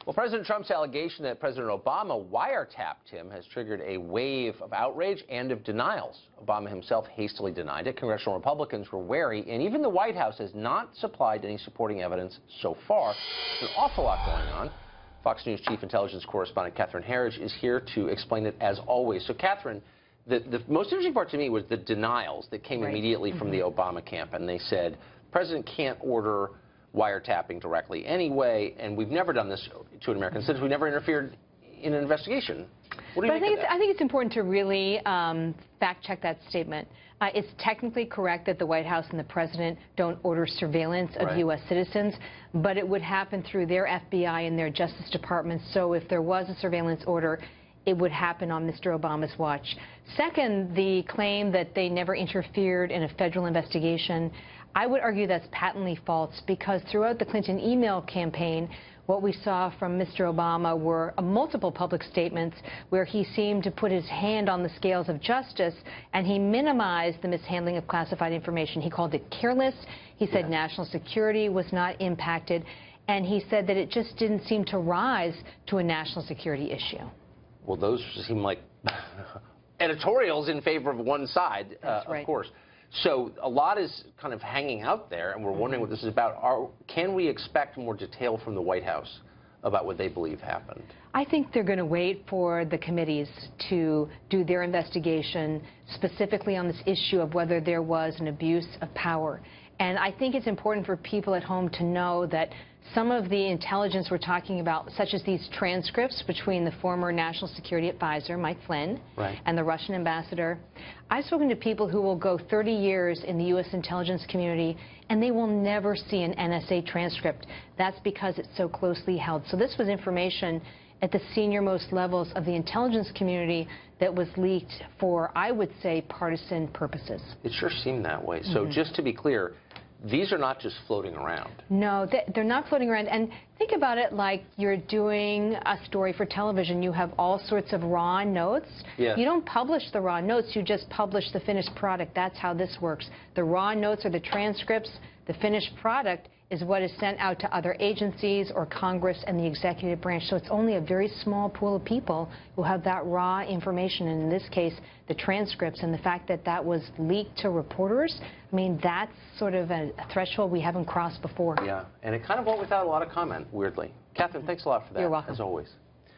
Well, President Trump's allegation that President Obama wiretapped him has triggered a wave of outrage and of denials. Obama himself hastily denied it. Congressional Republicans were wary, and even the White House has not supplied any supporting evidence so far. There's an awful lot going on. Fox News Chief Intelligence Correspondent Catherine Herridge is here to explain it as always. So, Catherine, the most interesting part to me was the denials that came immediately from the Obama camp, and they said the president can't order wiretapping directly anyway, and we've never done this to an American citizen. We never interfered in an investigation. What do you think of that? I think it's important to really fact-check that statement. It's technically correct that the White House and the president don't order surveillance of U.S. citizens, but it would happen through their FBI and their Justice Department. So if there was a surveillance order, it would happen on Mr. Obama's watch. Second, the claim that they never interfered in a federal investigation, I would argue that's patently false, because throughout the Clinton email campaign, what we saw from Mr. Obama were multiple public statements where he seemed to put his hand on the scales of justice, and he minimized the mishandling of classified information. He called it careless. He said national security was not impacted, and he said that it just didn't seem to rise to a national security issue. Well, those seem like editorials in favor of one side, of course. So a lot is kind of hanging out there, and we're wondering what this is about. Can we expect more detail from the White House about what they believe happened? I think they're going to wait for the committees to do their investigation specifically on this issue of whether there was an abuse of power. And I think it's important for people at home to know that some of the intelligence we're talking about, such as these transcripts between the former National Security Advisor, Mike Flynn, and the Russian ambassador, I've spoken to people who will go 30 years in the U.S. intelligence community, and they will never see an NSA transcript. That's because it's so closely held. So this was information at the senior-most levels of the intelligence community that was leaked for, I would say, partisan purposes. It sure seemed that way. So just to be clear, these are not just floating around. No, they're not floating around. And think about it like you're doing a story for television. You have all sorts of raw notes. You don't publish the raw notes. You just publish the finished product. That's how this works. The raw notes are the transcripts. The finished product is what is sent out to other agencies or Congress and the executive branch. So it's only a very small pool of people who have that raw information, and in this case, the transcripts. And the fact that that was leaked to reporters, I mean, that's sort of a threshold we haven't crossed before. Yeah, and it kind of went without a lot of comment, weirdly. Catherine, thanks a lot for that. You're welcome. As always.